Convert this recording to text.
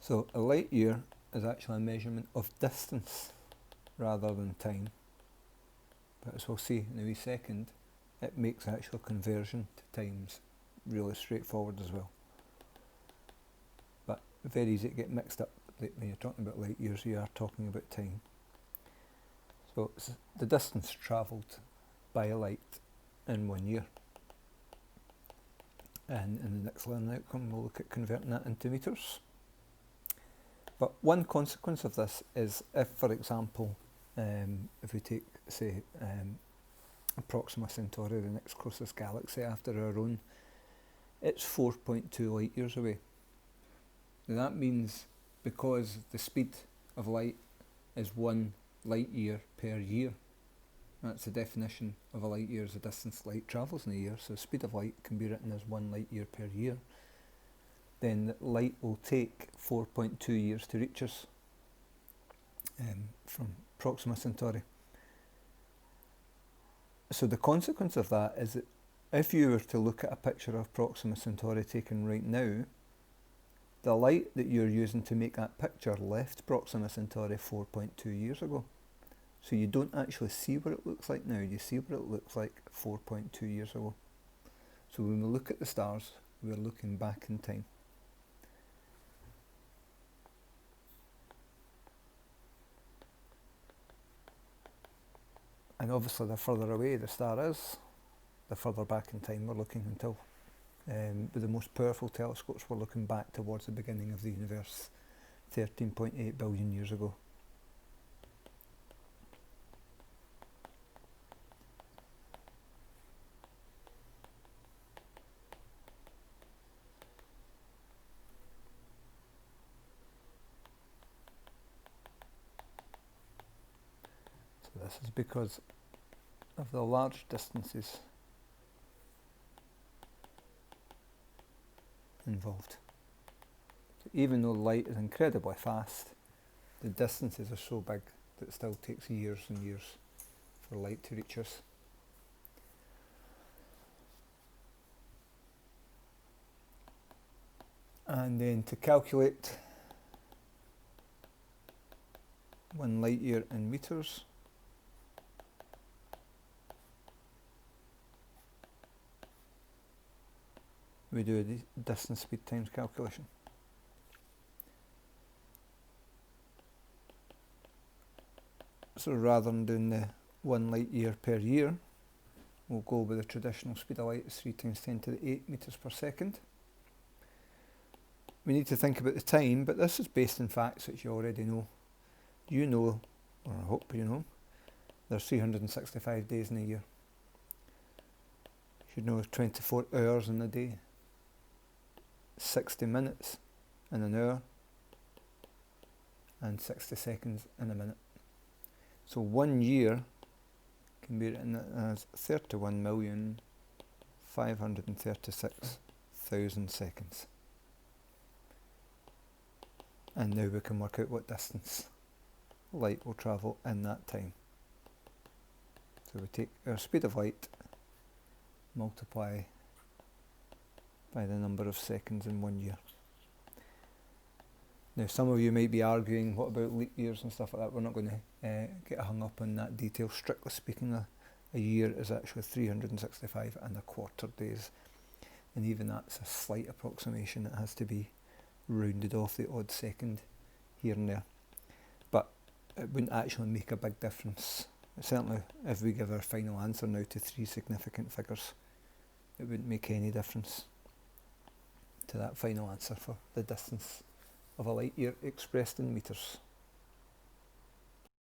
So a light year is actually a measurement of distance rather than time. But as we'll see in a wee second, it makes actual conversion to times really straightforward as well. But very easy to get mixed up. When you're talking about light years, you are talking about time. So it's the distance travelled by a light in 1 year. And in the next learning outcome, we'll look at converting that into metres. But one consequence of this is if, for example, if we take, say, Proxima Centauri, the next closest galaxy after our own, it's 4.2 light years away. Now that means because the speed of light is 1 light year per year, that's the definition of a light year, is the distance light travels in a year, so the speed of light can be written as 1 light year per year, then light will take 4.2 years to reach us from Proxima Centauri. So the consequence of that is that if you were to look at a picture of Proxima Centauri taken right now, the light that you're using to make that picture left Proxima Centauri 4.2 years ago. So you don't actually see what it looks like now, you see what it looks like 4.2 years ago. So when we look at the stars, we're looking back in time. And obviously the further away the star is, the further back in time we're looking until, with the most powerful telescopes, we're looking back towards the beginning of the universe, 13.8 billion years ago. So this is because of the large distances involved. So even though light is incredibly fast, the distances are so big that it still takes years and years for light to reach us. And then to calculate 1 light year in metres, we do a distance speed times calculation. So rather than doing the 1 light year per year, we'll go with the traditional speed of light, is 3 times 10 to the 8 metres per second. We need to think about the time, but this is based on facts that you already know. You know, or I hope you know, there's 365 days in a year. You should know there's 24 hours in a day, 60 minutes in an hour, and 60 seconds in a minute. So 1 year can be written as 31,536,000 seconds. And now we can work out what distance light will travel in that time. So we take our speed of light, multiply by the number of seconds in 1 year. Now some of you might be arguing, what about leap years and stuff like that? We're not going to get hung up on that detail. Strictly speaking, a year is actually 365 and a quarter days, and even that's a slight approximation. It has to be rounded off the odd second here and there, but it wouldn't actually make a big difference. Certainly if we give our final answer now to 3 significant figures, it wouldn't make any difference to that final answer for the distance of a light year expressed in metres.